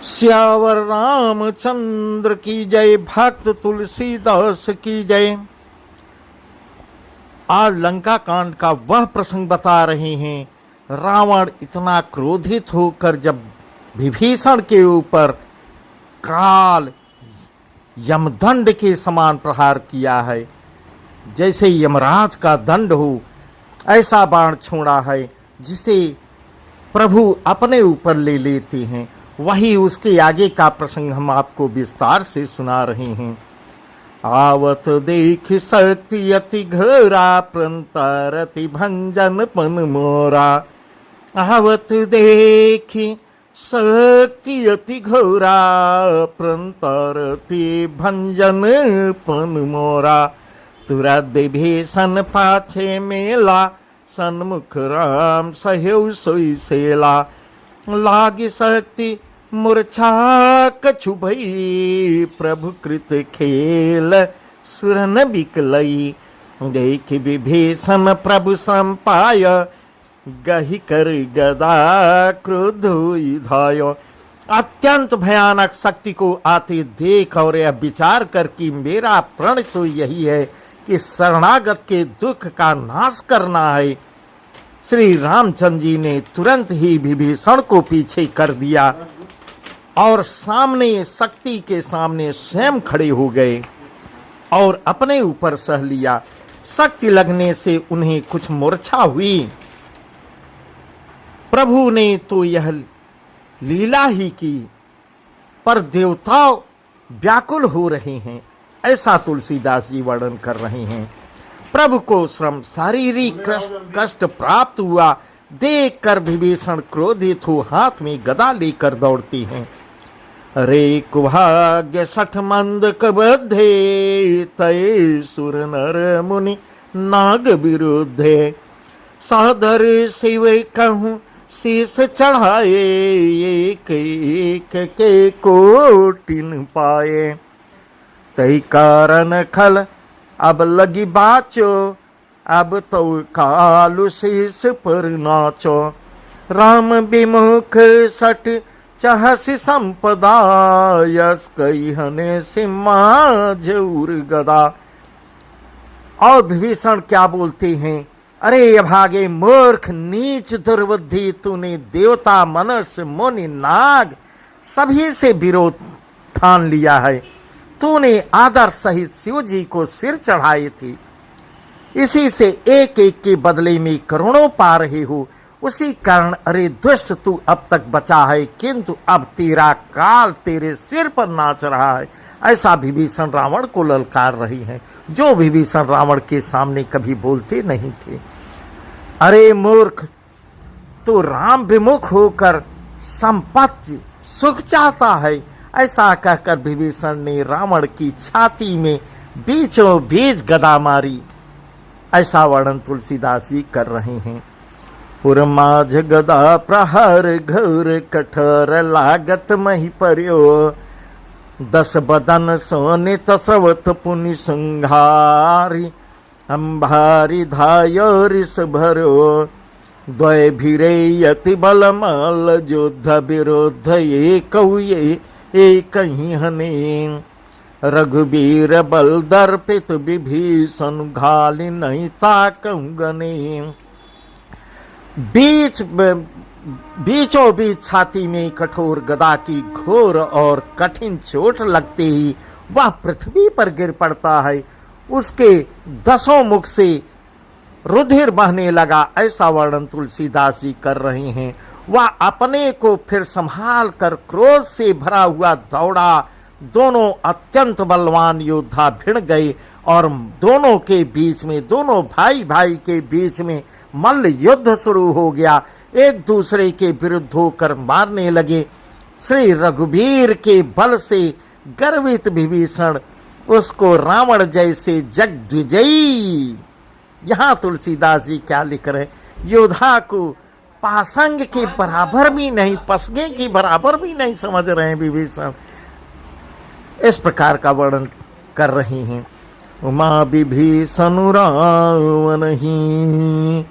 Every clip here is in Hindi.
श्यावर रामचंद्र की जय, भक्त तुलसीदास की जय। आज लंका कांड का वह प्रसंग बता रहे हैं। रावण इतना क्रोधित होकर जब विभीषण के ऊपर काल यमदंड के समान प्रहार किया है, जैसे यमराज का दंड हो ऐसा बाण छोड़ा है, जिसे प्रभु अपने ऊपर ले लेते हैं। वही उसके आगे का प्रसंग हम आपको विस्तार से सुना रहे हैं। आवत देख शक्ति अति घोरा, प्रंतरति भंजन पन मोरा। आवत देख शक्ति अति घोरा, प्रंतरति भंजन पन मोरा। तुरंत विभीषण पाछे मेला, सन्मुख राम सहु सोई सेला। लागी शक्ति मूर्छा कछु भई, प्रभु कृत खेल सुरन बिकलई। देख विभीषण प्रभु संपाय, गहि कर गदा क्रोध धाय। अत्यंत भयानक शक्ति को आते देख और यह विचार कर कि मेरा प्रण तो यही है कि शरणागत के दुख का नाश करना है, श्री रामचंद्र जी ने तुरंत ही विभीषण को पीछे कर दिया और सामने शक्ति के सामने स्वयं खड़े हो गए और अपने ऊपर सह लिया। शक्ति लगने से उन्हें कुछ मूर्छा हुई। प्रभु ने तो यह लीला ही की, पर देवता व्याकुल हो रहे हैं, ऐसा तुलसीदास जी वर्णन कर रहे हैं। प्रभु को श्रम शारीरिक कष्ट प्राप्त हुआ देख कर विभीषण क्रोधित हो हाथ में गदा लेकर दौड़ती हैं। रे कुभाग्य सठ मंद कबद्धे, तय सुर नर मुनि नाग विरुद्धे। सादर शिव कहूँ शीस चढ़ाए, एक एक के कोटिन पाए। तय कारण खल अब लगी बाचो, अब तो कालु शीस पर नाचो। राम विमुख सट चहसी संपदा, यस कहने सिम्मा जऊर गदा। और विभीषण क्या बोलते हैं, अरे भागे मूर्ख नीच दुर्बुद्धि, तूने देवता मनुष्य मुनि नाग सभी से विरोध ठान लिया है। तूने आदर सहित शिव जी को सिर चढ़ाए थे, इसी से एक एक के बदले में करोड़ों पा रहे हो। उसी कारण अरे दुष्ट तू अब तक बचा है, किंतु अब तेरा काल तेरे सिर पर नाच रहा है। ऐसा विभीषण रावण को ललकार रही है, जो विभीषण रावण के सामने कभी बोलते नहीं थे। अरे मूर्ख, तू राम विमुख होकर संपत्ति सुख चाहता है, ऐसा कहकर विभीषण ने रावण की छाती में बीचों बीच गदा मारी। ऐसा वर्णन तुलसीदास जी कर रहे हैं। उर्माझ गदा प्रहार घोर कठोर, लागत मही पर्यो। दस बदन सोने तसवत पुनि संघारी, अंभारी धायो रिस भरो। द्वय भिरे यति बल मल, योद्ध विरोध एक ही हने। रघुबीर बल दर्पित विभीषण, घाली नहीं ताकऊं गने। बीचों बीच छाती में कठोर गदा की घोर और कठिन चोट लगते ही वह पृथ्वी पर गिर पड़ता है। उसके दसों मुख से रुधिर बहने लगा, ऐसा वर्णन तुलसीदास जी कर रहे हैं। वह अपने को फिर संभाल कर क्रोध से भरा हुआ दौड़ा। दोनों अत्यंत बलवान योद्धा भिड़ गए और दोनों के बीच में, दोनों भाई भाई के बीच में मल्ल युद्ध शुरू हो गया। एक दूसरे के विरुद्ध होकर मारने लगे। श्री रघुबीर के बल से गर्वित विभीषण उसको रावण जैसे जगद्विजयी, यहाँ तुलसीदास जी क्या लिख रहे हैं, योद्धा को पासंग के बराबर भी नहीं, पसगे के बराबर भी नहीं समझ रहे हैं विभीषण। इस प्रकार का वर्णन कर रहे हैं। उमा विभीषण रावण ही,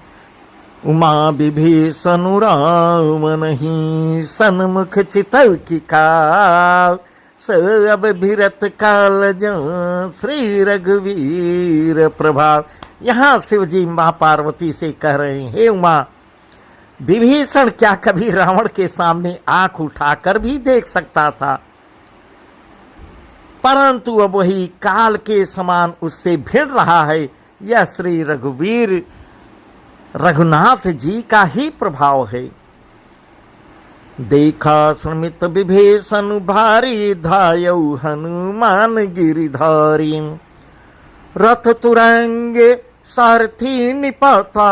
उमा विभीषण राम नहीं सन्मुख चितल की काव, सब भीरत काल जो श्री रघुवीर प्रभाव। यहाँ शिव जी माँ पार्वती से कह रहे हैं, हे उमा, विभीषण क्या कभी रावण के सामने आंख उठाकर भी देख सकता था, परंतु अब वही काल के समान उससे भिड़ रहा है। यह श्री रघुवीर रघुनाथ जी का ही प्रभाव है। देखा श्रमित विभीषण भारी धायऊ हनुमान गिरिधारी, रथ तुरंगे सारथी निपाता,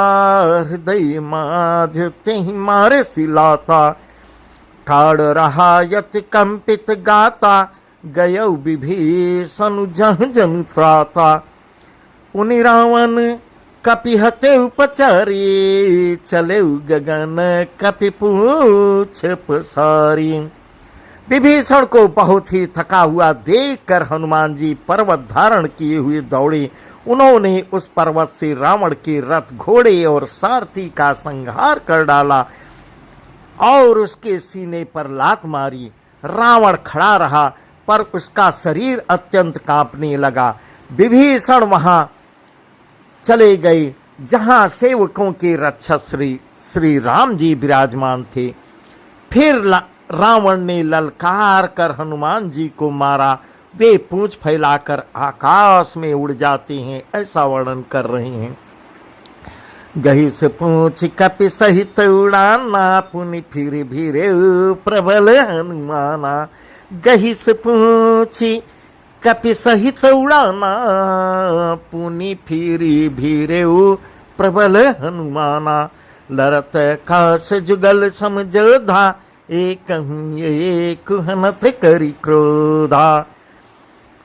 हृदय माझ तेहि मारे सिलाता, ठाड़ रहा यति कंपित गाता, गयऊ विभीषण जह जन त्राता, पुनि रावण कपि हते उपचारी, चले गगन कपि पूछ पसारी। विभीषण को बहुत ही थका हुआ देखकर हनुमान जी पर्वत धारण किए हुए दौड़े। उन्होंने उस पर्वत से रावण के रथ, घोड़े और सारथी का संहार कर डाला और उसके सीने पर लात मारी। रावण खड़ा रहा पर उसका शरीर अत्यंत कांपने लगा। विभीषण वहां चले गए जहां सेवकों के रक्षक श्री राम जी विराजमान थे। फिर रावण ने ललकार कर हनुमान जी को मारा। वे पूंछ फैलाकर आकाश में उड़ जाते हैं, ऐसा वर्णन कर रहे हैं। गही से पूछ कपि सहित उड़ाना, पुनि फिर भीरे प्रबल हनुमाना। गही से पूछी कपि सहित उड़ाना, पुनि फिरी भीरे प्रबल हनुमाना। लरत काश जुगल समझोधा, एक हनत करी क्रोधा।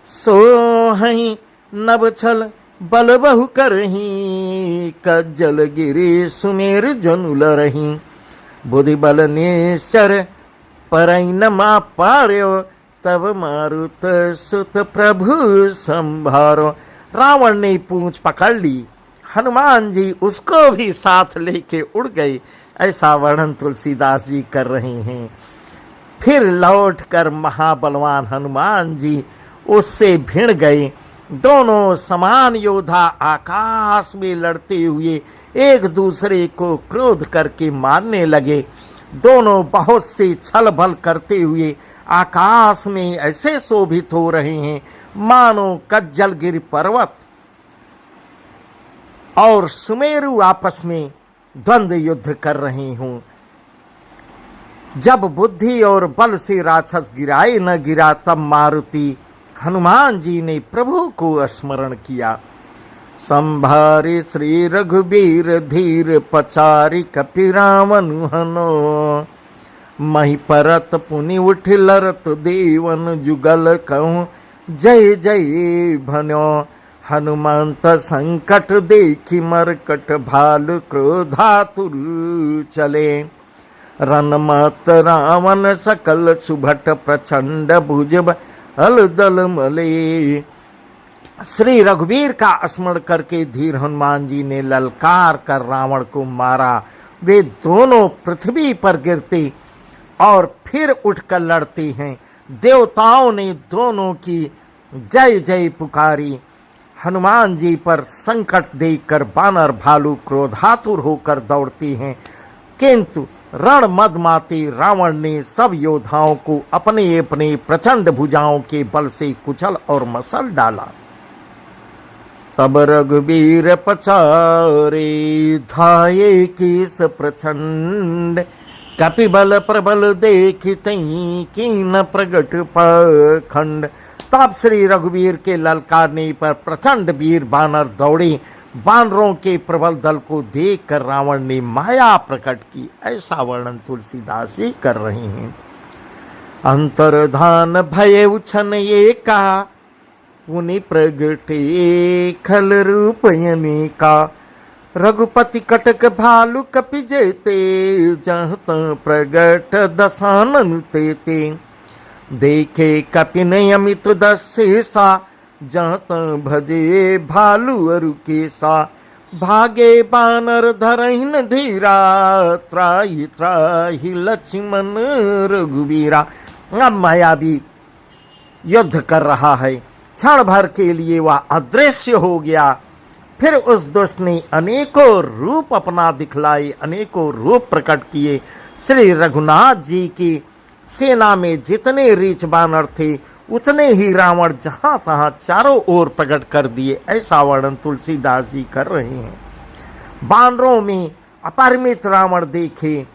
सो हई नभ छल बल बहु करही, कज्जल गिरी सुमेर जनु लरही। बुद्धि बल निश्चर परई न मा पार्यो, तब मारुत सुत प्रभु संभारो। रावण ने पूंछ पकड़ ली, हनुमान जी उसको भी साथ लेके उड़ गए, ऐसा वर्णन तुलसीदास जी कर रहे हैं। फिर लौटकर महाबलवान हनुमान जी उससे भिड़ गए। दोनों समान योद्धा आकाश में लड़ते हुए एक दूसरे को क्रोध करके मारने लगे। दोनों बहुत से छल भल करते हुए आकाश में ऐसे शोभित हो रहे हैं मानो कज्जलगिरि पर्वत और सुमेरु आपस में द्वंद्व युद्ध कर रहे हों। जब बुद्धि और बल से राक्षस गिराए न गिरा, तब मारुति हनुमान जी ने प्रभु को स्मरण किया। संभारी श्री रघुबीर धीर पचारी, कपि रावण हनो। मही परत पुनि उठ लरत देवन, जुगल कहूँ जय जय भन्यो। हनुमंत संकट देखी मरकट, भालु क्रोधातुर चले। रनमत रावण सकल सुभट, प्रचंड भुजब हल दल मले। श्री रघुवीर का स्मरण करके धीर हनुमान जी ने ललकार कर रावण को मारा। वे दोनों पृथ्वी पर गिरते और फिर उठकर लड़ते हैं। देवताओं ने दोनों की जय जय पुकारी। हनुमान जी पर संकट देखकर बानर भालू क्रोधातुर होकर दौड़ते हैं, किंतु रण मदमाते रावण ने सब योद्धाओं को अपने अपने प्रचंड भुजाओं के बल से कुचल और मसल डाला। तब रघुबीर पचारे, धाये कीस प्रचंड। कपि बल प्रबल देखते कीन प्रगट पाखंड। तब श्री रघुवीर के ललकारने पर प्रचंड वीर बानर दौड़े। बानरों के प्रबल दल को देखकर रावण ने माया प्रकट की, ऐसा वर्णन तुलसीदास जी कर रहे हैं। अंतर्धान भय उछन एका, पुनि प्रगटे खल रूप अनेका। रघुपति कटक भालु कपि जेते, जहाँ प्रगट दशानन तेते। देखे कपिन अमित दशेसा, जहाँ भजे भालु अरु केसा। भागे बानर धरहिन धीरा, त्राहि त्राहि लक्ष्मण रघुवीरा। अब मायावी युद्ध कर रहा है, क्षण भर के लिए वह अदृश्य हो गया। फिर उस दुष्ट ने अनेकों रूप अपना दिखलाए, अनेकों रूप प्रकट किए। श्री रघुनाथ जी की सेना में जितने रीछ बानर थे उतने ही रावण जहां तहां चारों ओर प्रकट कर दिए। ऐसा वर्णन तुलसीदास जी कर रहे हैं। बानरों में अपरिमित रावण देखे,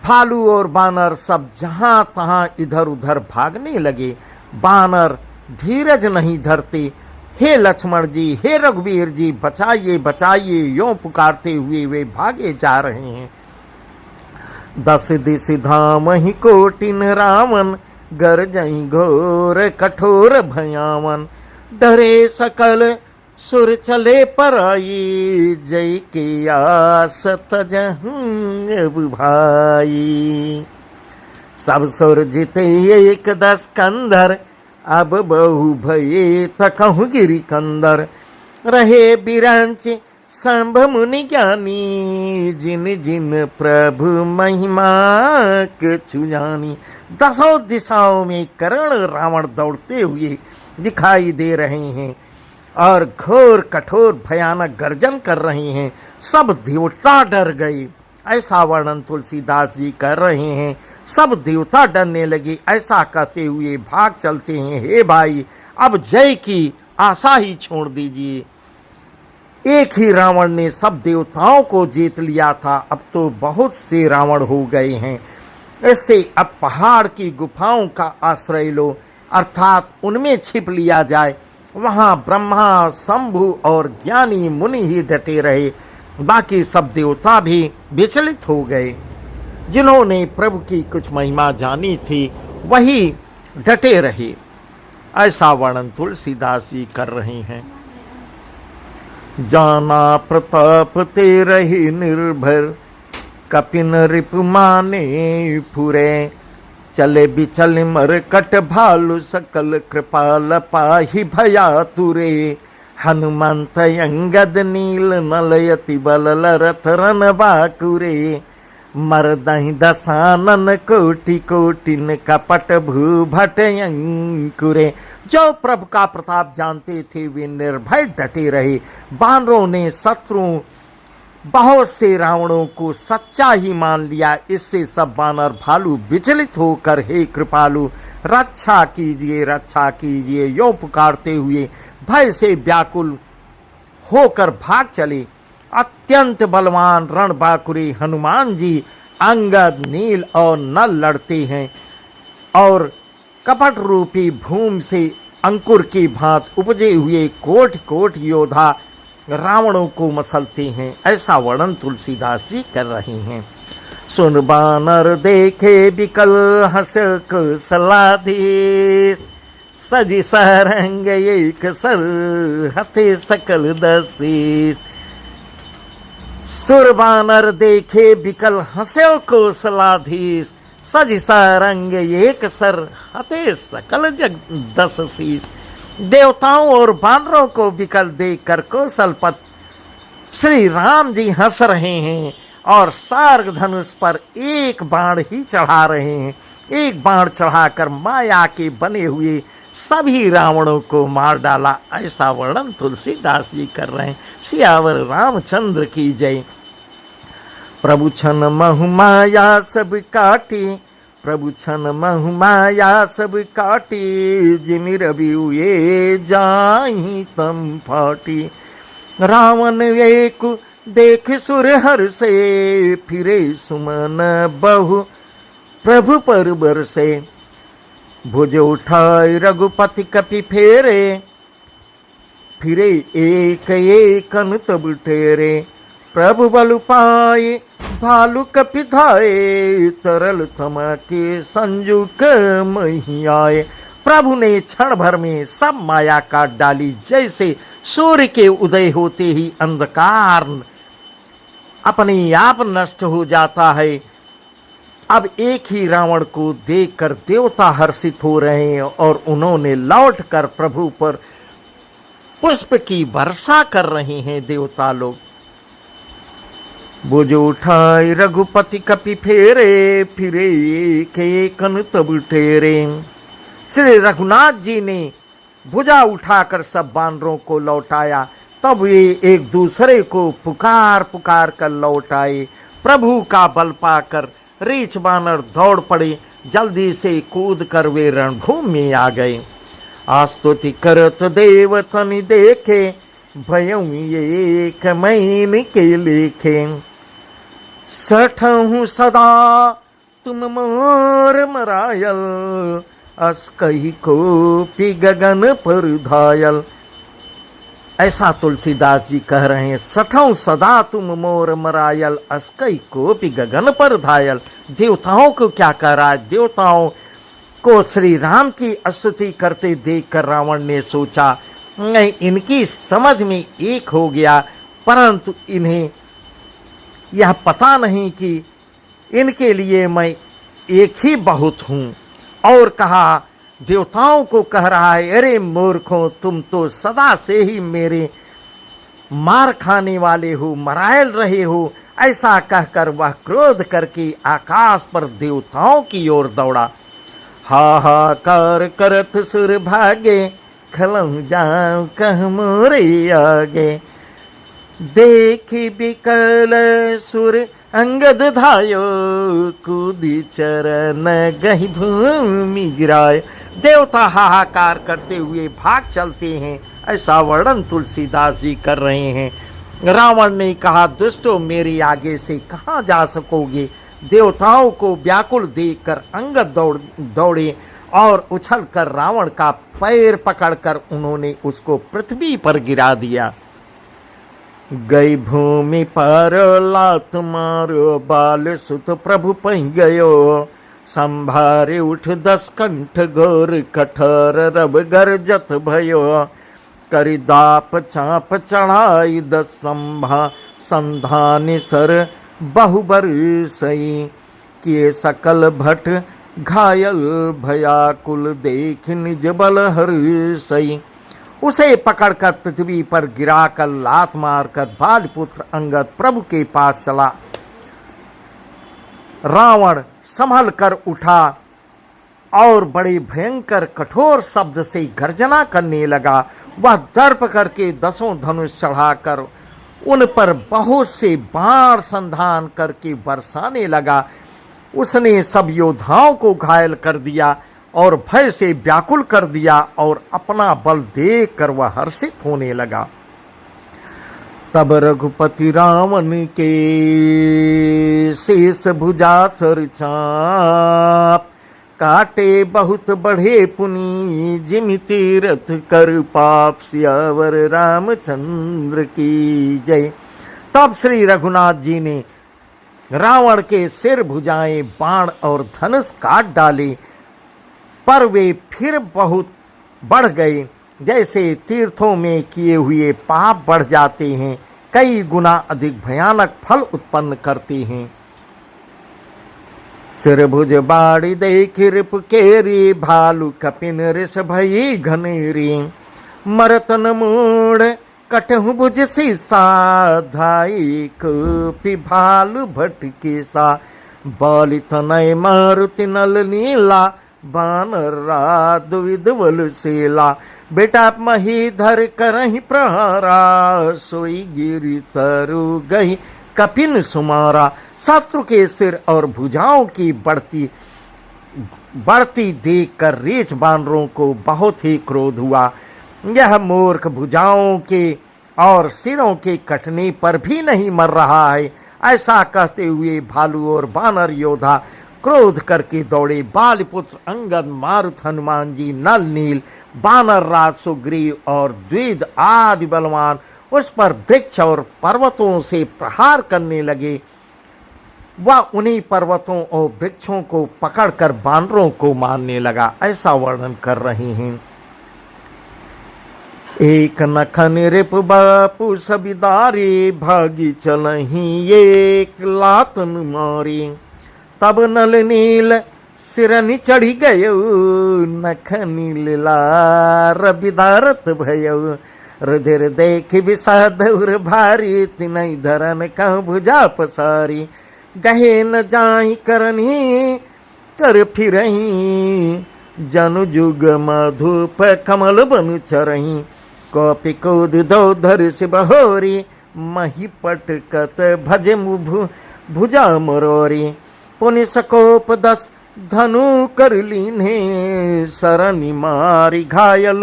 भालू और बानर सब जहां तहां इधर उधर भागने लगे। बानर धीरज नहीं धरते। हे लक्ष्मण जी, हे रघुवीर जी, बचाइए बचाइए, यों पुकारते हुए वे भागे जा रहे हैं। 10 दिस धाम ही कोटिन रावण, गरजई घोर कठोर भयावन। डरे सकल सुर चले पराई, जय के आस तजहु भाई। सब सुर जिते एक 10 कंधर, अब बहु भये तकहु गिरि कंदर। रहे बिरंच संभ मुनि ज्ञानी, जिन जिन प्रभु महिमा कछु जानी। 10 दिशाओं में कर्ण रावण दौड़ते हुए दिखाई दे रहे हैं और घोर कठोर भयानक गर्जन कर रहे हैं। सब देवता डर गए। ऐसा वर्णन तुलसीदास जी कर रहे हैं। सब देवता डरने लगे। ऐसा कहते हुए भाग चलते हैं। हे भाई, अब जय की आशा ही छोड़ दीजिए। एक ही रावण ने सब देवताओं को जीत लिया था, अब तो बहुत से रावण हो गए हैं। इससे अब पहाड़ की गुफाओं का आश्रय लो, अर्थात उनमें छिप लिया जाए। वहां ब्रह्मा, शंभु और ज्ञानी मुनि ही डटे रहे। बाकी सब देवता भी विचलित हो गए। जिन्होंने प्रभु की कुछ महिमा जानी थी वही डटे रहे। ऐसा वर्णन तुलसीदास जी कर रहे हैं। जाना प्रताप ते रही निर्भर, कपिन रिपु माने फुरे। चले बिचल मरकट भालु, सकल कृपाल पाहि भया तुरे। हनुमंत अंगद नील नलयति बल रथ रन बाकुरे। मरदहि दसानन कोटि कोटिन कपट भू भट अंकुरे। जो प्रभु का प्रताप जानते थे वे निर्भय डटे रहे। बानरों ने शत्रु बहुत से रावणों को सच्चा ही मान लिया। इससे सब बानर भालू विचलित होकर हे कृपालु रक्षा कीजिए यो पुकारते हुए भय से व्याकुल होकर भाग चले। अत्यंत बलवान रणबांकुरे हनुमान जी अंगद, नील और नल लड़ते हैं और कपट रूपी भूमि से अंकुर की भांत उपजे हुए कोट कोट योद्धा रावणों को मसलते हैं। ऐसा वर्णन तुलसीदास जी कर रहे हैं। सुन बानर देखे बिकल हंस सलाधीश, सजी सरंग एक सर हथे सकल दसीस। सुर बानर देखे बिकल हंस्यो को सलाधीश, सज सरंग एक सर हते सकल जग 10 शीस। देवताओं और बानरों को विकल देखकर कौशलपत श्री राम जी हंस रहे हैं और सार्ग धनुष पर एक बाण ही चढ़ा रहे हैं। एक बाण चढ़ाकर माया के बने हुए सभी रावणों को मार डाला। ऐसा वर्णन तुलसीदास जी कर रहे हैं। सियावर रामचंद्र की जय। प्रभु छन महु माया सब काटे, प्रभु छन महु माया सब काटे। जिमि रवि हुए जाहि तम फाटी। रावण एक देख सुर हर से, फिरे सुमन बहु प्रभु पर बरसे। भुज उठाए रघुपति कपि फेरे, फिरे एक एकन तब ठेरे। प्रभु बल पाए भालु कपि धाये, तरल तमा के संजुक मही आए। प्रभु ने क्षण भर में सब माया काट डाली। जैसे सूर्य के उदय होते ही अंधकार अपने आप नष्ट हो जाता है। अब एक ही रावण को देखकर देवता हर्षित हो रहे हैं और उन्होंने लौटकर प्रभु पर पुष्प की वर्षा कर रहे हैं देवता लोग। बुझ उठाए रघुपति कपि फेरे, फिरे के कन तब ठेरे। श्री रघुनाथ जी ने भुजा उठाकर सब बानरों को लौटाया, तब ये एक दूसरे को पुकार पुकार कर लौट आए। प्रभु का बल पाकर रीछ बानर दौड़ पड़े, जल्दी से कूद कर वे रणभूमि में आ गए। आस्तुति करत देव तनि देखे, भयउ एक महीन के लेखे। सठहु सदा तुम मोर मरायल, अस कही को पी गगन पर धायल। ऐसा तुलसीदास जी कह रहे हैं, सठौ सदा तुम मोर मरायल, अस्कई को पी गगन पर धायल। देवताओं को क्या कह रहा है? देवताओं को श्री राम की स्तुति करते देखकर रावण ने सोचा, नहीं, इनकी समझ में एक हो गया, परंतु इन्हें यह पता नहीं कि इनके लिए मैं एक ही बहुत हूं। और कहा, देवताओं को कह रहा है, अरे मूर्खों, तुम तो सदा से ही मेरे मार खाने वाले हो, मरायल रहे हो। ऐसा कहकर वह क्रोध करके आकाश पर देवताओं की ओर दौड़ा। हाहाकार करत सुर भागे, खलऊ जाऊं कह मोरे आगे। देखी बिकल सुर अंगद धायो, कूदी चरण गही भूमि गिराय। देवता हाहाकार करते हुए भाग चलते हैं, ऐसा वर्णन तुलसीदास जी कर रहे हैं। रावण ने कहा, दुष्टों, मेरे आगे से कहाँ जा सकोगे। देवताओं को व्याकुल देखकर अंगद दौड़े और उछलकर रावण का पैर पकड़कर उन्होंने उसको पृथ्वी पर गिरा दिया। गई भूमि पर लात मारो, बाल सुत प्रभु पह गयो। संभारे उठ 10 कंठ घोर, कठोर रब गर्जत भयो। करि दाप चाप चढ़ाई 10 संभा, संधान सर बहुबर सई। किए सकल भट घायल, भयाकुल देख निज बल हर सई। उसे पकड़कर पृथ्वी पर गिराकर लात मारकर बालपुत्र अंगद प्रभु के पास चला। रावण संभल कर उठा और बड़े भयंकर कठोर शब्द से गर्जना करने लगा। वह दर्प करके 10 धनुष चढ़ाकर उन पर बहुत से बाण संधान करके बरसाने लगा। उसने सब योद्धाओं को घायल कर दिया और भय से व्याकुल कर दिया और अपना बल देख कर वह हर्षित होने लगा। तब रघुपति रावण के शेष भुजा सर चाप, काटे बहुत बढ़े पुनि जिमि तीरथ कर पाप। सियावर रामचंद्र की जय। तब श्री रघुनाथ जी ने रावण के सिर, भुजाएं, बाण और धनुष काट डाले, पर वे फिर बहुत बढ़ गए। जैसे तीर्थों में किए हुए पाप बढ़ जाते हैं, कई गुना अधिक भयानक फल उत्पन्न करते हैं। सिर भुज बाड़ी देख रिप केरी, भालू कपिन ऋष भई घनेरी। मरतन मूड कटहु भुज सीसा, धाई कुपि भालू भट केसा। बाली तनय मारुति नल नीला, बानर रात विधवल सेला। बेटा मही धर करहि प्रहारा, सोई गिरी तरु गही कपिन सुमारा। शत्रु के सिर और भुजाओं की बढ़ती देखकर रीछ बानरों को बहुत ही क्रोध हुआ। यह मूर्ख भुजाओं के और सिरों के कटने पर भी नहीं मर रहा है। ऐसा कहते हुए भालू और बानर योद्धा क्रोध करके दौड़े। बालपुत्र अंगद, मारुत, हनुमान जी, नल नील, बानर राज, सुग्रीव और द्विद आदि बलवान उस पर वृक्ष और पर्वतों से प्रहार करने लगे। वह उन्हीं पर्वतों और वृक्षों को पकड़कर बानरों को मारने लगा। ऐसा वर्णन कर रहे हैं। एक नखन रिप बापू सबिदारी, भागी चलही एक लातन मारी। तब नल नील सिरनि चढ़ी गयो, नख नील लार बिदारत भयो। रुधिर देखि विषाद उर भारी, तिनहि धरन कहु भुजा पसारी। गहे न जाहि करनी कर फिरही, जनु जुग मधुप कमल बनु चरही। कौपि कूद दो धर से बहोरी, मही पटकत भज भुजा मरोरी। पुनि सकोप 10 धनु कर लीने, सरनि मारी घायल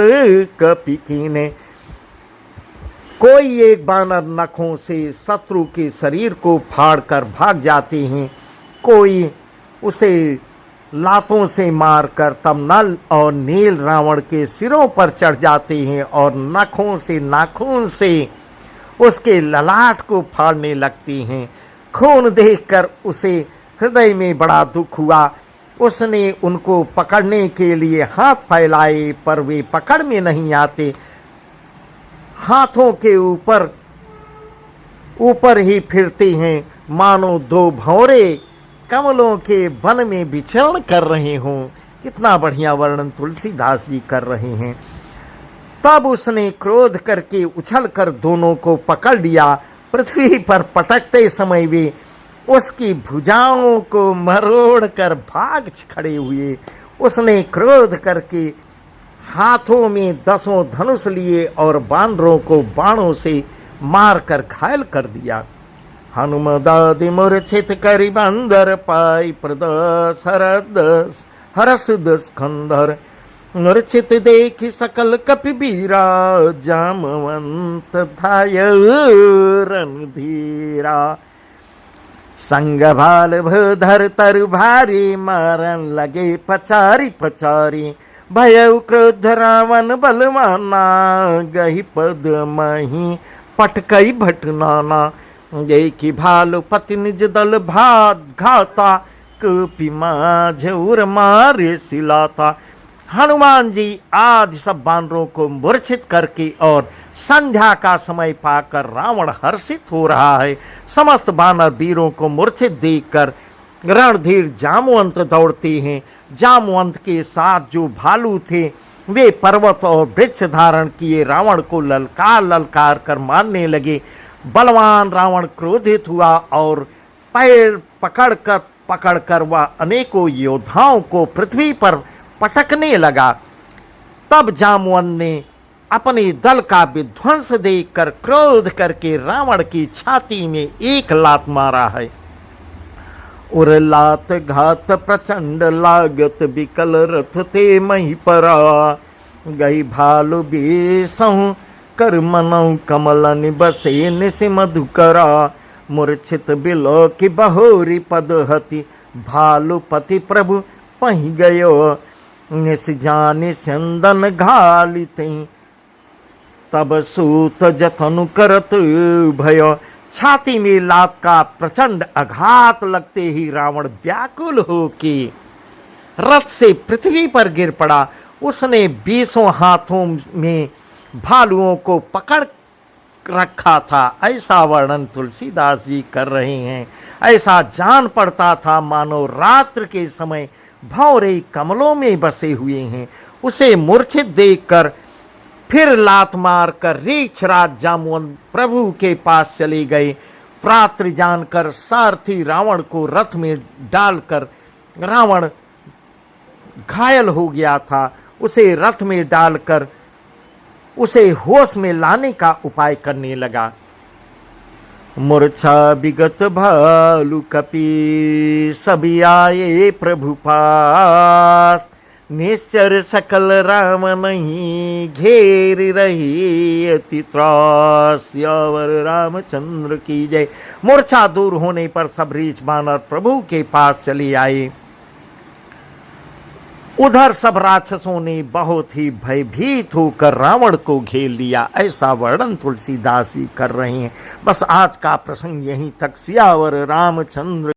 कपि कीने। कोई एक बानर नखों से शत्रु के शरीर को फाड़कर भाग जाते हैं, कोई उसे लातों से मारकर तब नल और नील रावण के सिरों पर चढ़ जाते हैं और नखों से नाखून से उसके ललाट को फाड़ने लगती हैं। खून देखकर उसे हृदय में बड़ा दुख हुआ। उसने उनको पकड़ने के लिए हाथ फैलाए, पर वे पकड़ में नहीं आते। हाथों के ऊपर ही फिरते हैं, मानो 2 भौरे कमलों के वन में विचरण कर रहे हों। कितना बढ़िया वर्णन तुलसीदास जी कर रहे हैं। तब उसने क्रोध करके उछलकर दोनों को पकड़ लिया। पृथ्वी पर पटकते समय वे उसकी भुजाओं को मरोड़कर भाग खड़े हुए। उसने क्रोध करके हाथों में 10 धनुष लिए और बानरों को बाणों से मारकर घायल कर दिया। हनुमदादि मूर्छित करि बंदर, पाई प्रदस हरस 10 खंदर। मूर्छित देखि सकल कपि बीरा, जामवंत धाय रणधीरा। संग भाल भूधर तरु भारी, मारन लगे पचारी पचारी। भयउ क्रोध रावण बलवाना, गही पद मही पटकई भटनाना। देखि भालु पति निज दल घाता, कूपी माझ उर मारे सिलाता। हनुमान जी आज सब बानरों को मूर्छित करके और संध्या का समय पाकर रावण हर्षित हो रहा है। समस्त बानर वीरों को मूर्छित देखकर रणधीर जामवंत दौड़ते हैं। जामवंत के साथ जो भालू थे वे पर्वत और वृक्ष धारण किए रावण को ललकार कर मारने लगे। बलवान रावण क्रोधित हुआ और पैर पकड़कर वह अनेकों योद्धाओं को पृथ्वी पर पटकने लगा। तब जामवंत ने अपने दल का विध्वंस देखकर क्रोध करके रावण की छाती में एक लात मारा है। उर लात घात प्रचंड लागत, बिकल रथ ते मही परा। गई भालु बेसहु कर मनऊ, कमलन बसे निस मधुकरा। मूर्छित बिलो की बहोरी पदहति, भालुपति प्रभु पही गयो। निस जानि चंदन घालिते, तब सूत जतनु करत भयो। छाती में लात का प्रचंड आघात लगते ही रावण व्याकुल होके रथ से पृथ्वी पर गिर पड़ा। उसने 20 हाथों में भालुओं को पकड़ रखा था। ऐसा वर्णन तुलसीदास जी कर रहे हैं। ऐसा जान पड़ता था मानो रात्र के समय भौरे कमलों में बसे हुए हैं। उसे मूर्छित देखकर फिर लात मार कर रीछराज जामवंत प्रभु के पास चले गए। प्रात्र जानकर सारथी रावण को रथ में डालकर रावण घायल हो गया था। उसे रथ में डालकर उसे होश में लाने का उपाय करने लगा। मूर्छा विगत भालु कपि, सभी आए प्रभु पास। निश्चर सकल राम नहीं, घेर रही अति त्रास। सियावर रामचंद्र की जय। मूर्छा दूर होने पर सब रीछ बानर प्रभु के पास चले आए। उधर सब राक्षसों ने बहुत ही भयभीत होकर रावण को घेर लिया। ऐसा वर्णन तुलसीदास जी कर रहे हैं। बस आज का प्रसंग यहीं तक। सियावर रामचंद्र